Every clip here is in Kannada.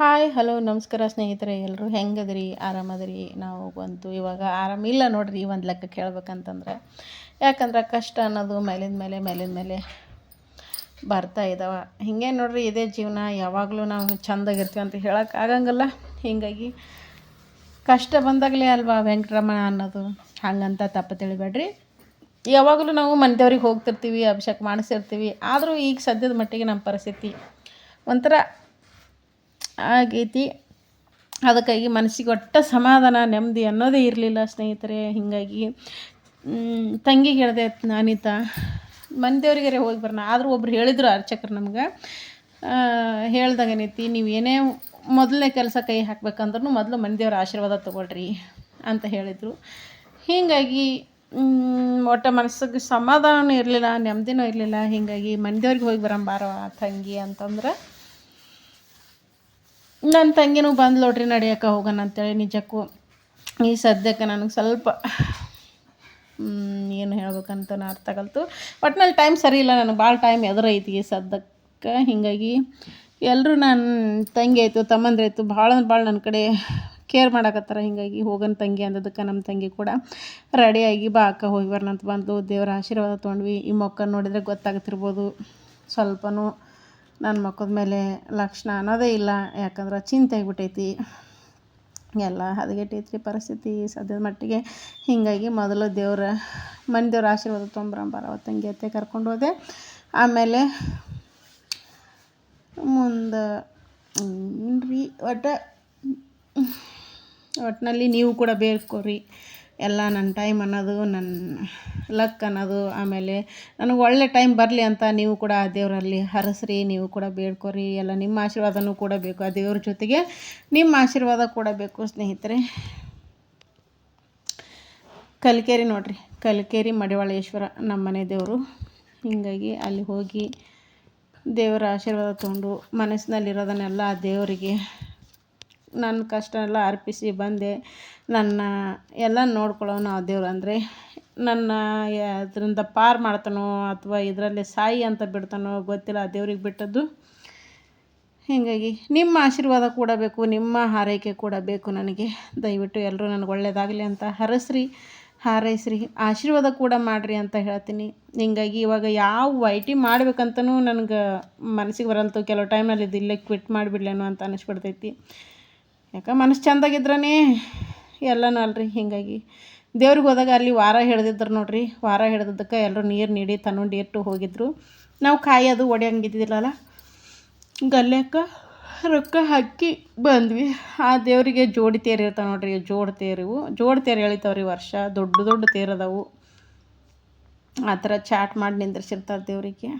ಹಾಯ್ ಹಲೋ ನಮಸ್ಕಾರ ಸ್ನೇಹಿತರೆ, ಎಲ್ಲರೂ ಹೆಂಗದಿರಿ? ಆರಾಮದಿರಿ? ನಾವು ಬಂತು ಇವಾಗ ಆರಾಮಿಲ್ಲ ನೋಡ್ರಿ, ಒಂದು ಲೆಕ್ಕಕ್ಕೆ ಹೇಳ್ಬೇಕಂತಂದ್ರೆ. ಯಾಕಂದ್ರೆ ಕಷ್ಟ ಅನ್ನೋದು ಮೇಲಿಂದ ಮೇಲೆ ಬರ್ತಾ ಇದ್ದಾವೆ. ಹಿಂಗೆ ನೋಡ್ರಿ, ಇದೇ ಜೀವನ. ಯಾವಾಗಲೂ ನಾವು ಚೆಂದಾಗಿರ್ತೀವಿ ಅಂತ ಹೇಳೋಕೆ ಆಗಂಗಿಲ್ಲ. ಹೀಗಾಗಿ ಕಷ್ಟ ಬಂದಾಗಲೇ ಅಲ್ವಾ ವೆಂಕಟರಮಣ ಅನ್ನೋದು. ಹಂಗಂತ ತಪ್ಪು ತಿಳಿಬೇಡ್ರಿ. ಯಾವಾಗಲೂ ನಾವು ಮನೆದೇವ್ರಿಗೆ ಹೋಗ್ತಿರ್ತೀವಿ, ಅಭಿಷೇಕ ಮಾಡಿಸಿರ್ತೀವಿ. ಆದರೂ ಈಗ ಸದ್ಯದ ಮಟ್ಟಿಗೆ ನಮ್ಮ ಪರಿಸ್ಥಿತಿ ಒಂಥರ ಆಗೈತಿ. ಅದಕ್ಕಾಗಿ ಮನಸ್ಸಿಗೆ ಒಟ್ಟು ಸಮಾಧಾನ ನೆಮ್ಮದಿ ಅನ್ನೋದೇ ಇರಲಿಲ್ಲ ಸ್ನೇಹಿತರೆ. ಹೀಗಾಗಿ ತಂಗಿಗೆ ಹೇಳಿದೆ, ಅನಿತಾ ಮನೆ ದೇವ್ರಿಗಾರೆ ಹೋಗಿ ಬರೋಣ. ಆದರೂ ಒಬ್ರು ಹೇಳಿದರು ಅರ್ಚಕರು ನಮ್ಗೆ, ಹೇಳ್ದಾಗ ಏನೈತಿ, ನೀವು ಏನೇ ಮೊದಲನೇ ಕೆಲಸ ಕೈ ಹಾಕ್ಬೇಕಂದ್ರೂ ಮೊದಲು ಮನೆ ದೇವ್ರ ಆಶೀರ್ವಾದ ತೊಗೊಳ್ರಿ ಅಂತ ಹೇಳಿದರು. ಹೀಗಾಗಿ ಒಟ್ಟು ಮನಸ್ಸಿಗೆ ಸಮಾಧಾನವೂ ಇರಲಿಲ್ಲ, ನೆಮ್ಮದಿನೂ ಇರಲಿಲ್ಲ. ಹೀಗಾಗಿ ಮನೆ ದೇವ್ರಿಗೆ ಹೋಗಿ ಬರೋಣ ತಂಗಿ ಅಂತಂದ್ರೆ ನನ್ನ ತಂಗಿನೂ ಬಂದು ನೋಡ್ರಿ, ನಡೆಯೋಕೆ ಹೋಗೋಣ ಅಂತೇಳಿ. ನಿಜಕ್ಕೂ ಈ ಸದ್ಯಕ್ಕೆ ನನಗೆ ಸ್ವಲ್ಪ ಏನು ಹೇಳ್ಬೇಕಂತ ಅರ್ಥ ಆಗಲ್ತು. ಒಟ್ಟಿನಲ್ಲಿ ಟೈಮ್ ಸರಿ ಇಲ್ಲ, ನನಗೆ ಭಾಳ ಟೈಮ್ ಎದುರೈತಿ ಈ ಸದ್ಯಕ್ಕೆ. ಹೀಗಾಗಿ ಎಲ್ಲರೂ ನನ್ನ ತಂಗಿ ಆಯಿತು, ತಮ್ಮಂದ್ರಾಯ್ತು, ಭಾಳ ನನ್ನ ಕಡೆ ಕೇರ್ ಮಾಡಕತ್ತಾರ. ಹೀಗಾಗಿ ಹೋಗೋಣ ತಂಗಿ ಅಂದದಕ್ಕೆ ನಮ್ಮ ತಂಗಿ ಕೂಡ ರೆಡಿಯಾಗಿ ಬಾ ಅಕ್ಕ ಹೋಗಿ ಬರೋಣ ಅಂತ ಬಂದು ದೇವರ ಆಶೀರ್ವಾದ ತೊಗೊಂಡ್ವಿ. ಈ ಮೊಕ್ಕ ನೋಡಿದರೆ ಗೊತ್ತಾಗ್ತಿರ್ಬೋದು, ಸ್ವಲ್ಪನೂ ನನ್ನ ಮುಖದ ಮೇಲೆ ಲಕ್ಷಣ ಅನ್ನೋದೇ ಇಲ್ಲ. ಯಾಕಂದ್ರೆ ಚಿಂತೆ ಆಗಿಬಿಟ್ಟೈತಿ, ಎಲ್ಲ ಹದಗೆಟ್ಟೈತ್ರಿ ಪರಿಸ್ಥಿತಿ ಸದ್ಯದ ಮಟ್ಟಿಗೆ. ಹೀಗಾಗಿ ಮೊದಲು ಮನೆ ದೇವ್ರ ಆಶೀರ್ವಾದ ತೊಗೊಂಬರಂಬಾರ ತಂಗಿ ಅತ್ತೆ ಕರ್ಕೊಂಡು ಹೋದೆ. ಆಮೇಲೆ ಮುಂದೆ ರೀ ಒಟ್ಟಿನಲ್ಲಿ ನೀವು ಕೂಡ ಬೇಡ್ಕೊರಿ. ಎಲ್ಲ ನನ್ನ ಟೈಮ್ ಅನ್ನೋದು, ನನ್ನ ಲಕ್ ಅನ್ನೋದು, ಆಮೇಲೆ ನನಗೆ ಒಳ್ಳೆ ಟೈಮ್ ಬರಲಿ ಅಂತ ನೀವು ಕೂಡ ಆ ದೇವರಲ್ಲಿ ಹರಸ್ರಿ. ನೀವು ಕೂಡ ಬೇಡ್ಕೊರಿ. ಎಲ್ಲ ನಿಮ್ಮ ಆಶೀರ್ವಾದನೂ ಕೂಡ ಬೇಕು, ಆ ದೇವ್ರ ಜೊತೆಗೆ ನಿಮ್ಮ ಆಶೀರ್ವಾದ ಕೂಡ ಬೇಕು ಸ್ನೇಹಿತರೆ. ಕಲ್ಕೇರಿ ನೋಡ್ರಿ, ಕಲ್ಕೇರಿ ಮಡಿವಾಳೇಶ್ವರ ನಮ್ಮ ಮನೆ ದೇವರು. ಹೀಗಾಗಿ ಅಲ್ಲಿ ಹೋಗಿ ದೇವರ ಆಶೀರ್ವಾದ ತೊಗೊಂಡು ಮನಸ್ಸಿನಲ್ಲಿರೋದನ್ನೆಲ್ಲ ಆ ದೇವರಿಗೆ ನನ್ನ ಕಷ್ಟ ಎಲ್ಲ ಅರ್ಪಿಸಿ ಬಂದೆ. ನನ್ನ ಎಲ್ಲ ನೋಡ್ಕೊಳ್ಳೋನು ಆ ದೇವ್ರು. ಅಂದರೆ ನನ್ನ ಅದರಿಂದ ಪಾರು ಮಾಡ್ತಾನೋ ಅಥವಾ ಇದರಲ್ಲಿ ಸಾಯಿ ಅಂತ ಬಿಡ್ತಾನೋ ಗೊತ್ತಿಲ್ಲ, ಆ ದೇವ್ರಿಗೆ ಬಿಟ್ಟದ್ದು. ಹೀಗಾಗಿ ನಿಮ್ಮ ಆಶೀರ್ವಾದ ಕೂಡ ಬೇಕು, ನಿಮ್ಮ ಹಾರೈಕೆ ಕೂಡ ಬೇಕು ನನಗೆ. ದಯವಿಟ್ಟು ಎಲ್ಲರೂ ನನಗೆ ಒಳ್ಳೆಯದಾಗಲಿ ಅಂತ ಹಾರೈಸ್ರಿ, ಆಶೀರ್ವಾದ ಕೂಡ ಮಾಡಿರಿ ಅಂತ ಹೇಳ್ತೀನಿ. ಹೀಗಾಗಿ ಇವಾಗ ಯಾವ ವೈಟಿ ಮಾಡ್ಬೇಕಂತನೂ ನನಗೆ ಮನಸ್ಸಿಗೆ ಬರಲ್ತು. ಕೆಲವು ಟೈಮ್ನಲ್ಲಿ ಇಲ್ಲೇ ಕ್ವಿಟ್ ಮಾಡಿಬಿಡ್ಲೇನೋ ಅಂತ ಅನ್ನಿಸ್ಬಿಡ್ತೈತಿ. ಯಾಕೆ ಮನಸ್ಸು ಚೆಂದಾಗಿದ್ರೇ ಎಲ್ಲನೂ ಅಲ್ರಿ. ಹೀಗಾಗಿ ದೇವ್ರಿಗೆ ಹೋದಾಗ ಅಲ್ಲಿ ವಾರ ಹಿಡ್ದಿದ್ರು ನೋಡ್ರಿ. ವಾರ ಹಿಡ್ದಕ್ಕೆ ಎಲ್ಲರೂ ನೀರು ನೀಡಿ ತಗೊಂಡು ಇಟ್ಟು ಹೋಗಿದ್ರು. ನಾವು ಕಾಯೋದು ಒಡೆಯಂಗಿದ್ದಿಲ್ಲಲ್ಲ, ಗಲ್ಯಕ್ಕೆ ರೊಕ್ಕ ಹಾಕಿ ಬಂದ್ವಿ. ಆ ದೇವರಿಗೆ ಜೋಡಿ ತೇರು ಇರ್ತಾವೆ ನೋಡ್ರಿ, ಜೋಡಿ ತೇರು ಎಳಿತಾವ್ರಿ ವರ್ಷ. ದೊಡ್ಡ ತೇರು ಅದಾವು. ಆ ಥರ ಚಾಟ್ ಮಾಡಿ ನಿಂದ್ರಿಸಿರ್ತಾರೆ ದೇವರಿಗೆ.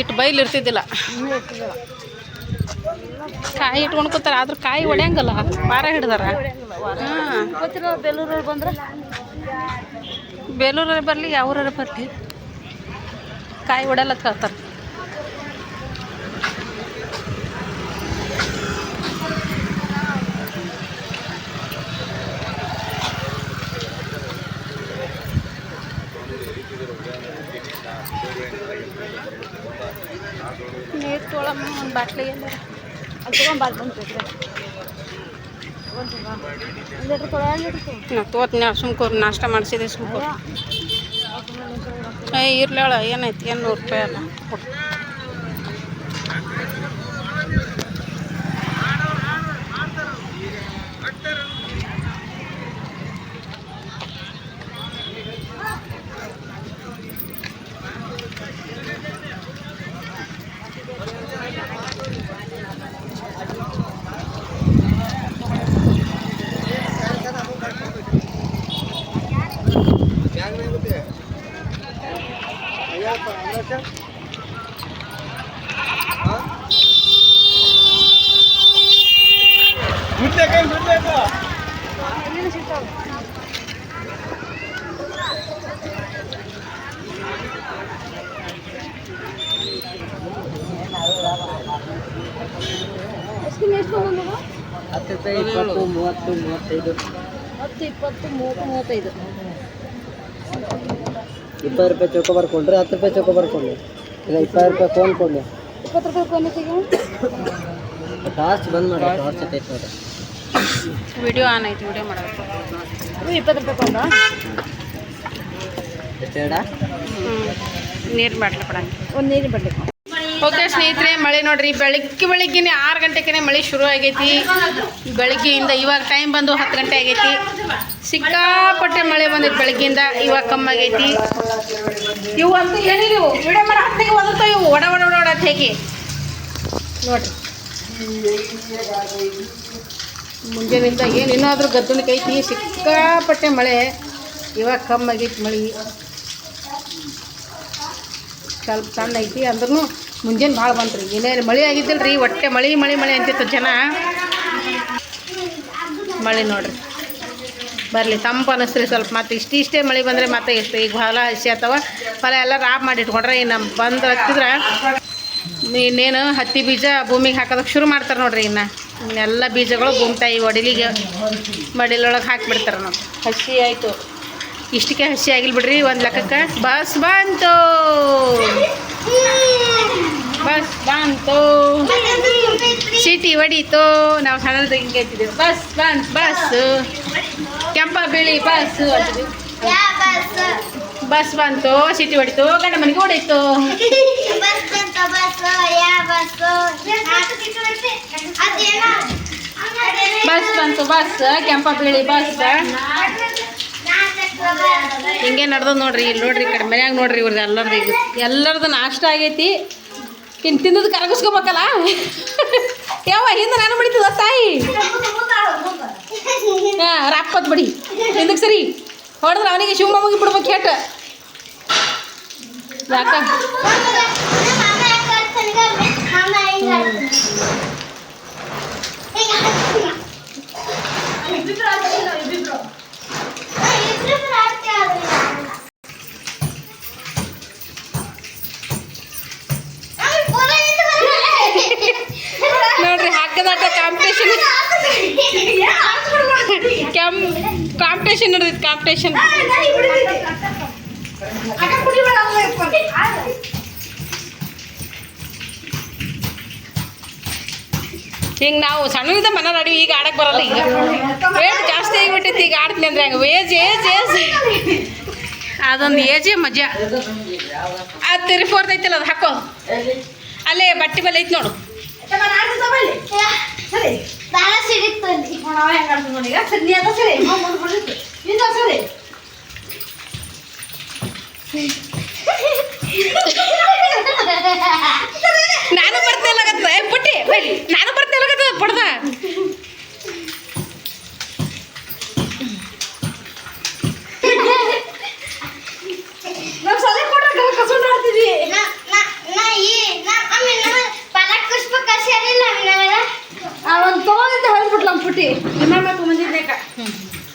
ಇಟ್ಟು ಬೈಲ್ ಇರ್ತಿದ್ದಿಲ್ಲ, ಕಾಯಿ ಇಟ್ಕೊಂಡು ಕೂತಾರೆ. ಆದ್ರೂ ಕಾಯಿ ಹೊಡ್ಯಂಗಲ್ಲ, ವಾರ ಹಿಡ್ದಾರ. ಬೇಲೂರಲ್ಲಿ ಬಂದ್ರೆ ಬೇಲೂರಲ್ಲಿ ಬರಲಿ, ಯಾವ್ರಾರ ಬರಲಿ, ಕಾಯಿ ಹೊಡೆಯಲ್ಲ ಹೇಳ್ತಾರೆ. ನೀರು ತೊಗೊಳಮ್ಮ ಒಂದು ಬಾಟ್ಲಿಗೆ ಅದು ತೊಗೊಂಬಾರ್ದು ಬಂತು. ನಾ ತೋತ್ನ ಸುಮ್ಕೋರು ನಾಷ್ಟ ಮಾಡಿಸಿದೆ ಸುಮ್ಕೋರು. ಇರ್ಲೇಳ ಏನೈತಿ, 100 ರೂಪಾಯಿ ಅಲ್ಲ ಕೊಡು. ಹತ್ತು ರೂಪಾಯಿ 20, 30, 35. 10, 20, 30, 35. 20 ರೂಪಾಯಿ ಚೌಕ ಬರ್ಕೊಂಡ್ರೆ 10 ರೂಪಾಯಿ ಚೌಕ ಬರ್ಕೊಂಡ್ರೆ ಇಲ್ಲ 20 ರೂಪಾಯಿ ಫೋನ್ ಕೊಡಲಿ. 20 ರೂಪಾಯಿ ಕೊನೆತಿಗೆ ಟಾರ್ಚ್ ಬಂದ್ ಮಾಡಿ ಟಾರ್ಚ್ ಐತೆ ನೋಡಿ ವಿಡಿಯೋ ಆನ್ ಐತಿ ವಿಡಿಯೋ ಮಾಡೋದು 20 ರೂಪಾಯಿ ಕೊಂಡ ಎಷ್ಟೇಡ ನೀರು ಬಾಟ್ಲಿ ಕೊಡ ಒಂದು ನೀರಿನ ಬಾಟ್ಲಿ. ಓಕೆ ಸ್ನೇಹಿತರೆ, ಮಳೆ ನೋಡ್ರಿ ಬೆಳಿಗ್ಗೆನೆ 6 ಗಂಟೆಗೆ ಮಳೆ ಶುರು ಆಗೈತಿ. ಬೆಳಗ್ಗೆಯಿಂದ ಇವಾಗ ಟೈಮ್ ಬಂದು 10 ಗಂಟೆ ಆಗೈತಿ. ಸಿಕ್ಕಾಪಟ್ಟೆ ಮಳೆ ಬಂದೈತಿ ಬೆಳಗ್ಗೆಯಿಂದ, ಇವಾಗ ಕಮ್ಮಾಗೈತಿ. ಇವು ಅಂತೂ ಏನಿಲ್ಲ, ಇವು ವಿಡಿಯೋ ಮಾಡೋ ಹೊತ್ತಿಗೆ ಓದುತ್ತೋ ಇವು ಒಡ ಒಡ ಒಡ ಒಡ ಹೇಗೆ ನೋಡ್ರಿ. ಮುಂಜಾನೆಯಿಂದ ಏನು ಏನಾದರೂ ಗದ್ದಣಕ್ಕೆ ಐತಿ. ಸಿಕ್ಕಾಪಟ್ಟೆ ಮಳೆ, ಇವಾಗ ಕಮ್ಮಾಗೈತಿ ಮಳೆ. ಸ್ವಲ್ಪ ಸಣ್ಣ ಐತಿ ಅಂದ್ರೂ ಮುಂಜಾನೆ ಭಾಳ ಬಂತ್ರಿ. ಏನೇನು ಮಳೆ ಆಗಿದ್ದಿಲ್ಲ ರೀ, ಹೊಟ್ಟೆ ಮಳೆ ಮಳೆ ಮಳೆ ಅಂತಿತ್ತು ಜನ. ಮಳೆ ನೋಡ್ರಿ ಬರಲಿ ತಂಪು ಅನ್ನಿಸ್ರಿ ಸ್ವಲ್ಪ. ಮತ್ತು ಇಷ್ಟೇ ಮಳೆ ಬಂದರೆ ಮತ್ತೆ ಎಷ್ಟು ಈಗ ಹೊಲ ಹಸಿ ಅಥವಾ ಹೊಲ ಎಲ್ಲ ರಾಬ್ ಮಾಡಿ ಇಟ್ಕೊಂಡ್ರೆ ಇನ್ನು ಬಂದು ಹತ್ತಿದ್ರೆ ಇನ್ನೇನು ಹತ್ತಿ ಬೀಜ ಭೂಮಿಗೆ ಹಾಕೋದಕ್ಕೆ ಶುರು ಮಾಡ್ತಾರೆ ನೋಡ್ರಿ. ಇನ್ನೆಲ್ಲ ಬೀಜಗಳು ಭೂಮಿ ತಾಯಿ ಒಡಿಲಿಗೆ ಮಡಿಲೊಳಗೆ ಹಾಕಿಬಿಡ್ತಾರೆ ನಾವು. ಹಸಿ ಆಯಿತು, ಇಷ್ಟಕ್ಕೆ ಹಸಿ ಆಗಿಲ್ಲ ಬಿಡ್ರಿ ಒಂದು ಲೆಕ್ಕಕ್ಕೆ. ಬಸ್ ಬಂತು, ಬಸ್ ಬಂತು, ಸಿಟಿ ಹೊಡೀತು. ನಾವು ಸಣ್ಣದ ಹಿಂಗೆ ಹೇಳ್ತಿದ್ದೀವಿ, ಬಸ್ ಬಂತು, ಬಸ್ ಕೆಂಪ ಬಿಳಿ ಬಸ್ ಅಂತಿದ್ವಿ. ಬಸ್ ಬಂತು, ಸಿಟಿ ಹೊಡಿತು, ಗಂಡ ಮನೆಗೆ ಹೊಡೀತು. ಬಸ್ ಬಂತು, ಬಸ್ ಕೆಂಪ ಬಿಳಿ ಬಸ್ ಹಿಂಗೆ ನಡ್ದು ನೋಡ್ರಿ. ಇಲ್ಲಿ ನೋಡ್ರಿ, ಈ ಕಡೆ ಮನ್ಯಾಗ ನೋಡ್ರಿ ಇವ್ರದ್ದು ಎಲ್ಲರದ್ದು ನಾಷ್ಟ ಆಗೈತಿ. ಇನ್ನು ತಿನ್ನೋದು ಕರಗಿಸ್ಕೋಬೇಕಲ್ಲ. ಯಾವ ಹಿಂದೆ ನಾನು ಬಿಡ್ತಿದ್ದ ತಾಯಿ ರಾಪ್ಪತ್ ಬಿಡಿ ಹಿಂದಕ್ಕೆ ಸರಿ ಹೊಡೆದ್ರೆ ಅವನಿಗೆ ಶಿವಮೊಗ್ಗ ಬಿಡ್ಬೇಕು ಹೇಟ. ಯಾಕ ನೋಡ್ರಿ ಹಾಕದಾಟ ಕಾಂಪಿಟೇಷನ್ ಕಾಂಪಿಟೇಷನ್ ನಡೆದೈತಿ. ಕಾಂಪಿಟೇಷನ್ ಹಿಂಗೆ ನಾವು ಸಣ್ಣದ ಮನೇಲಿ ಆಡಿವಿ, ಈಗ ಆಡಕ್ಕೆ ಬರಲ್ಲ. ಈಗ ವೇಟ್ ಜಾಸ್ತಿ ಆಗಿಬಿಟ್ಟೈತಿ. ಈಗ ಆಡ್ತೀನಿ ಅಂದ್ರೆ ಹಂಗೆ ಏಜ್ ಅದೊಂದು ಏಜೇ ಮಜಾ. ಅದು 34 ಐತಿಲ್ಲ, ಅದು ಹಾಕೋ ಅಲ್ಲೇ ಬಟ್ಟೆ ಮೇಲೆ ಐತಿ ನೋಡು. ನಾನು ಬರ್ತೇಲಾಗತ್ತ ಪುಟ್ಟಿ ಬೈಲಿ, ನಾನು ಬರ್ತೇಲಾಗತ್ತ ಪಡ್ದ.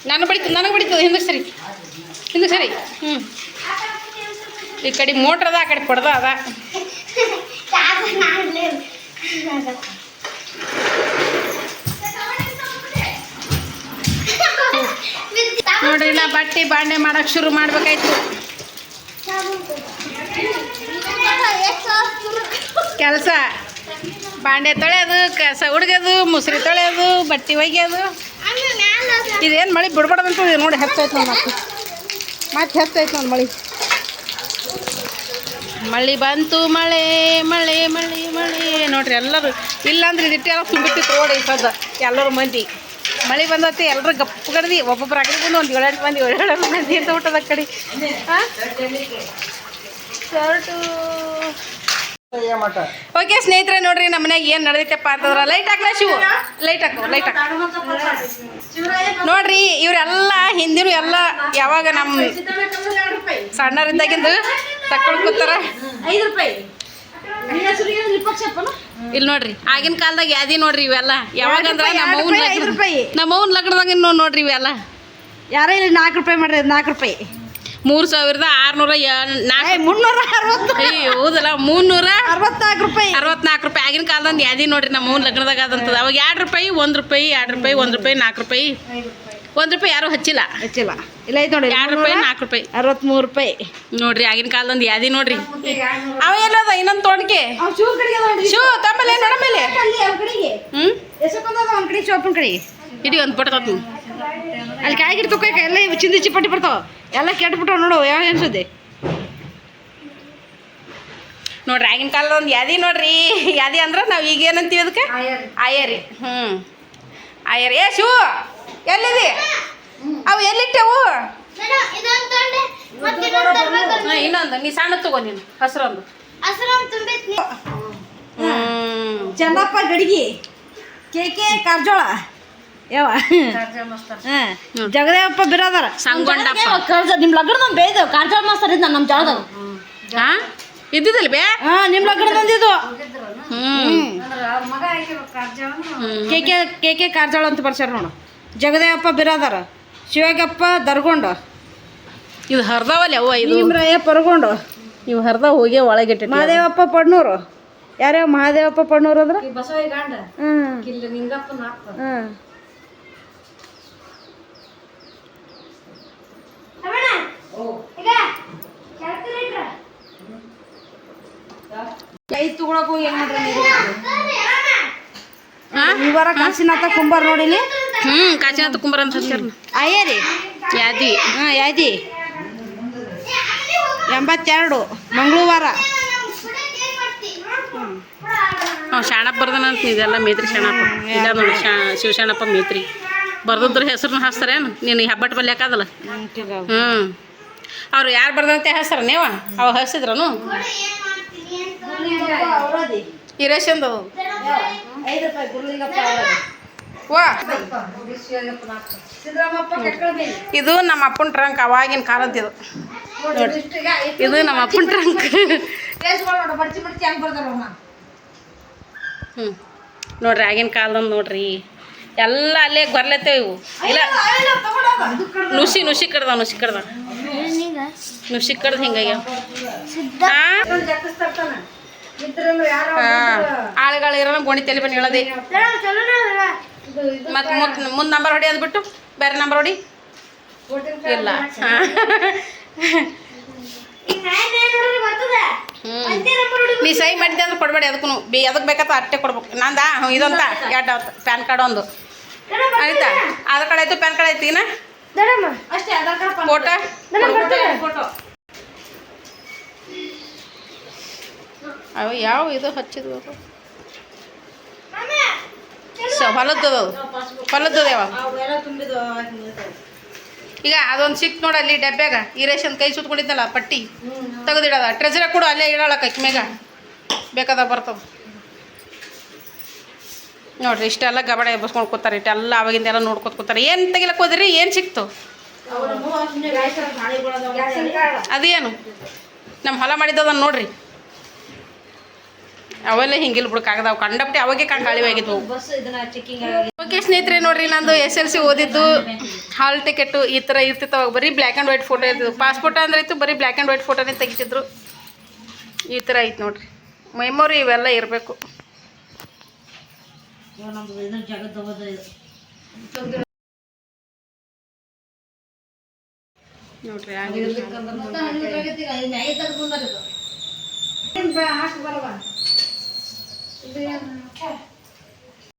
ನಾನು ಬಡಿತು, ನನಗೆ ಬಡಿತದ. ಹಿಂದಕ್ಕೆ ಸರಿ, ಹಿಂದಕ್ಕೆ ಸರಿ. ಈ ಕಡೆ ಮೋಟ್ರ್ ಅದ, ಆ ಕಡೆ ಪಡ್ದ ಅದ. ನೋಡ್ರಿ, ನಾ ಬಟ್ಟೆ ಬಾಂಡೆ ಮಾಡಕ್ಕೆ ಶುರು ಮಾಡ್ಬೇಕಾಯ್ತು. ಕೆಲಸ ಬಾಂಡೆ ತೊಳೆಯೋದು, ಕಸ ಹುಡ್ಗೋದು, ಮುಸ್ರಿ ತೊಳೆಯೋದು, ಬಟ್ಟೆ ಒಗ್ಯೋದು. ಇದೇನು ಮಳೆ ಬಿಡ್ಬಾರ್ದಂತ ನೋಡಿ ಹೆಚ್ಚಾಯ್ತು ನೋಡಿ. ಮತ್ತೆ ಹೆಚ್ಚಾಯ್ತು ನೋಡಿ ಮಳೆ. ಮಳೆ ಬಂತು, ಮಳೆ ಮಳೆ ಮಳೆ ಮಳೆ ನೋಡ್ರಿ. ಎಲ್ಲರೂ ಇಲ್ಲಾಂದ್ರೆ ಇದಿಟ್ಟು ಎಲ್ಲ ತುಂಬಿಟ್ಟಿತ್ತು ರೋಡ್. ಈ ಸದ್ದ ಎಲ್ಲರೂ ಮಂದಿ ಮಳೆ ಬಂದತಿ, ಎಲ್ಲರೂ ಗಪ್ಪು ಕಡ್ದು ಒಬ್ಬೊಬ್ರು ಅಕಡೆ ಬಂದು ಒಂದು 7-8 ಮಂದಿ 7 ಮಂದಿ ಅಂತ ಊಟದ ಕಡೆ. ಹಾಂ ಶರ್ಟು. ಓಕೆ ಸ್ನೇಹಿತರೆ, ನೋಡ್ರಿ ನಮ್ಮ ಮನ್ಯಾಗ ಏನು ನಡೆದೈತಪ್ಪ ಅಂತಂದ್ರೆ ಲೈಟ್ ಹಾಕ್ಲ ಶಿವು, ಲೈಟ್ ಹಾಕು ನೋಡ್ರಿ. ಇವರೆಲ್ಲ ಹಿಂದಿನ ಎಲ್ಲ ಯಾವಾಗ ನಮ್ಮ ಸಣ್ಣರಿದ್ದಾಗಿಂದು ತಕ್ಕೊಂಡು ಕೂತಾರ. 5 ರೂಪಾಯಿ ಇಲ್ಲಿ ನೋಡ್ರಿ. ಆಗಿನ ಕಾಲದಾಗ ಯಾದಿ ನೋಡ್ರಿ ಇವೆಲ್ಲ. ಯಾವಾಗಂದ್ರೆ ನಮ್ಮವ್ನ ಲಗ್ನದಾಗ ನೋಡ್ರಿ ಇವೆಲ್ಲ. ಯಾರೋ ಇಲ್ಲಿ 4 ರೂಪಾಯಿ ಮಾಡ್ರಿ, 4 ರೂಪಾಯಿ 3660 ಹೌದಲ್ಲ, 364 ರೂಪಾಯಿ 64 ರೂಪಾಯಿ. ಆಗಿನ ಕಾಲದಂದು ಯಾದಿ ನೋಡ್ರಿ ನಮ್ಮ ಲಗ್ನದಾಗ ಅದಂತದ. ಅವಾಗ 2 ರೂಪಾಯಿ 1 ರೂಪಾಯಿ 2 ರೂಪಾಯಿ 1 ರೂಪಾಯಿ 4 ರೂಪಾಯಿ ರೂಪಾಯಿ ಯಾರು ಹಚ್ಚಿಲ್ಲ. ಇಲ್ಲ ಐತೆ ನೋಡಿ 2 ರೂಪಾಯಿ 4 ರೂಪಾಯಿ 63 ರೂಪಾಯಿ ನೋಡ್ರಿ. ಆಗಿನ ಕಾಲದೊಂದು ಯಾದಿ ನೋಡ್ರಿ. ಅವ ಎಲ್ಲದ ಇನ್ನೊಂದು ತೋಡ್ಗೆ ಶೂ ತಮ್ಮಲ್ಲಿ ನಡಮೇಲೆ ಚೋಪನ್ ಕಡೆ ಇಡೀ ಒಂದು ಪಡ್ತತ್ ಅಲ್ಲಿ ಕಾಯಿಗಿಡ್ ತುಕ್ಕ ಎಲ್ಲ ಚಿಂದಿ ಚಿಪ್ಪಟ್ಟಿ ಬರ್ತಾವ ಎಲ್ಲ ಕೆಟ್ಬಿಟ್ಟಾವ ನೋಡು. ಯಾವ ಅನ್ಸುತ್ತೆ ನೋಡ್ರಿ. ಆಗಿನ ಕಾಲದ ಒಂದು ಯಾದಿ ನೋಡ್ರಿ. ಯಾದಿ ಅಂದ್ರೆ ನಾವು ಈಗ ಏನಂತೀವಿ ಅದಕ್ಕೆ ಆಯರಿ. ಆಯರಿ. ಏ ಶೂ ಎಲ್ಲಿದೆ? ಅವು ಎಲ್ಲಿಟ್ಟೆವು? ಇನ್ನೊಂದು ನೀ ಸಣ್ಣ ತಗೋ ನೀನು ಹಸ್ರೊಂದು. ಚೆನ್ನಪ್ಪ ಗಡಿಗೆ ಕೆ ಕಾರ್ಜೋಳ ಯಾವ ಜಗದೇವಪ್ಪ ಬಿರಾದಾರ ಸಂಗೊಂಡಪ್ಪ ನಿಮ್ಮ ಲಗ್ನದ ಬೇಯ್ದು ಕಾರ್ಜೋಳ ಮಾಸ್ತರ್ ಇದ್ದ ನಮ್ಮ ಜಾಗದಾಗ. ಇದ್ದಿದ್ದಿಲ್ಲ ಬೇ ನಿಮ್ಮ ಲಗ್ನದಂದಿದ್ದು ಕೆ ಕಾರ್ಜೋಳ ಅಂತ ಬರ್ಸ್ಯಾರ ನೋಡು. ಜಗದೇವಪ್ಪ ಬಿರಾದಾರ, ಶಿವಗಪ್ಪ ದರ್ಗೊಂಡ, ಇದು ಹರ್ದಾವಲ್ಲ ಅವ್ವ. ಇದು ಭೀಮರಾಯ ಪರ್ಗೊಂಡು, ಇವು ಹರ್ದ ಹೋಗಿ ಒಳಗಿಟ್ಟು. ಮಹಾದೇವಪ್ಪ ಪಡ್ನೂರು. ಯಾರ್ಯಾವ ಮಹಾದೇವಪ್ಪ ಪಡ್ನೂರು ಅಂದ್ರೆ ಕೈ ತಗೊಳಕ್ ಹೋಗಿ ಇವರ ಕಾಶಿನಾಥ ಕುಂಬಾರ್ ನೋಡಿಲಿ. ಕಾಶಿನಾಥ ಕುಂಬಾರ ಅಂತ ಹಚ್ಚಾರ. ಅಯ್ಯರಿ ಯಾದಿ ಯಾದಿ 82 ಮಂಗಳವಾರ. ಶಾಣಪ್ಪ ಬರ್ದನಂತ. ಇದೆಲ್ಲ ಮೇತ್ರಿ ಶಾಣಪ್ಪ. ಇಲ್ಲ ನೋಡಿ ಶಿವಶಾಣಪ್ಪ ಮೇತ್ರಿ ಬರ್ದದ್ರ ಹೆಸ್ರನ್ನ ಹಾಸ್ತಾರೇನು ನೀನು ಹೆಬ್ಬಟ್ಟು ಬಲ್ಯಾಕದಲ್ಲ. ಅವ್ರು ಯಾರು ಬರ್ದಂತೆ ಹೆಸ್ರ ನೀವ ಅವ ಹಸಿದ್ರನು ಹಿರೇಶಂದು ವಾ. ಇದು ನಮ್ಮ ಅಪ್ಪನ ಟ್ರಂಕ್. ಅವಾಗಿನ ಕಾಲದ್ದು ಇದು ನಮ್ಮ ಅಪ್ಪನ ಟ್ರಂಕ್. ನೋಡ್ರಿ ಆಗಿನ ಕಾಲದಂದು ನೋಡ್ರಿ. ಎಲ್ಲ ಅಲ್ಲೇ ಗೊರ್ಲೆತ್ತೇವೆ ಇವು. ಇಲ್ಲ ನುಸಿ ಕಡ್ದ ನುಸಿ ಕಡ್ದು ಹಿಂಗಾಗ್ಯಾವ. ಆಳುಗಳು ಇರೋಣ ಗೋಣಿ ತಲೆ ಬನ್ನಿ ಹೇಳೋದೆ. ಮತ್ತು ಮುಂದೆ ನಂಬರ್ ಹೊಡಿ ಅಂದ್ಬಿಟ್ಟು ಬೇರೆ ನಂಬರ್ ಹೊಡಿ ಇಲ್ಲ. ನೀ ಸಹಿ ಮಾಡಿದ್ದೆ ಅಂದ್ರೆ ಕೊಡಬೇಡಿ. ಅದಕ್ಕೂ ಅದಕ್ಕೆ ಬೇಕಾತ ಅಟ್ಟೆ ಕೊಡ್ಬೇಕು. ನಂದ ಇದಂತ 2 ಪ್ಯಾನ್ ಕಾರ್ಡ್ ಒಂದು ಆಯ್ತಾ. ಆಧಾರ್ ಕಾರ್ಡ್ ಆಯ್ತು, ಪ್ಯಾನ್ ಕಾರ್ಡ್ ಆಯ್ತು. ಇನ್ನ ಫೋಟೋ ಅವು ಯಾವ ಇದು ಹಚ್ಚಿದ್ವು ಹೊಲದ್ದು ಯಾವಾಗ ಈಗ ಅದೊಂದು ಸಿಕ್ತು ನೋಡಿ ಅಲ್ಲಿ ಡಬ್ಬ್ಯಾಗ. ಈರೇಶನ್ ಕೈ ಸುತ್ಕೊಂಡಿದ್ದಲ್ಲ ಪಟ್ಟಿ ತೆಗೆದಿಡೋದ. ಟ್ರೆಜರ ಕೂಡ ಅಲ್ಲೇ ಇಡೋಳಕ್ಕ ಮ್ಯಾಗ ಬೇಕಾದಾಗ ಬರ್ತದೆ ನೋಡ್ರಿ. ಇಷ್ಟೆಲ್ಲ ಗಬಡ ಎಬ್ಬಸ್ಕೊಂಡು ಕೂತಾರೆ. ಇಷ್ಟೆಲ್ಲ ಅವಾಗಿಂದೆಲ್ಲ ನೋಡ್ಕೊತ ಕೂತಾರೆ. ಏನು ತೆಗಿಲಕ್ಕೆ ಹೋದ್ರಿ? ಏನು ಸಿಕ್ತು? ಅದೇನು ನಮ್ಮ ಹೊಲ ಮಾಡಿದ್ದದನ್ನು ನೋಡ್ರಿ. ಅವೆಲ್ಲ ಹಿಂಗಿಲ್ಲ ಬಿಡಕ್ಕಾಗದ. ಅವು ಕಂಡಪಟ್ಟಿ ಅವಾಗೆ ಕಾಳಿವಾಗಿದ್ವು. ಓಕೆ ಸ್ನೇಹಿತರೆ, ನೋಡ್ರಿ ನಂದು SLC ಓದಿದ್ದು ಹಾಲ್ ಟಿಕೆಟು ಈ ಥರ ಇರ್ತಿತ್ತು. ಅವಾಗ ಬರೀ ಬ್ಲ್ಯಾಕ್ ಆ್ಯಂಡ್ ವೈಟ್ ಫೋಟೋ ಇರ್ತಿದ್ವು. ಪಾಸ್ಪೋರ್ಟ್ ಅಂದ್ರೆ ಇತ್ತು ಬರೀ ಬ್ಲ್ಯಾಕ್ ಆ್ಯಂಡ್ ವೈಟ್ ಫೋಟೋನೇ ತೆಗಿತಿದ್ರು. ಈ ಥರ ಐತೆ ನೋಡ್ರಿ. ಮೆಮೊರಿ ಇವೆಲ್ಲ ಇರಬೇಕು. ನೋಡ್ರಿ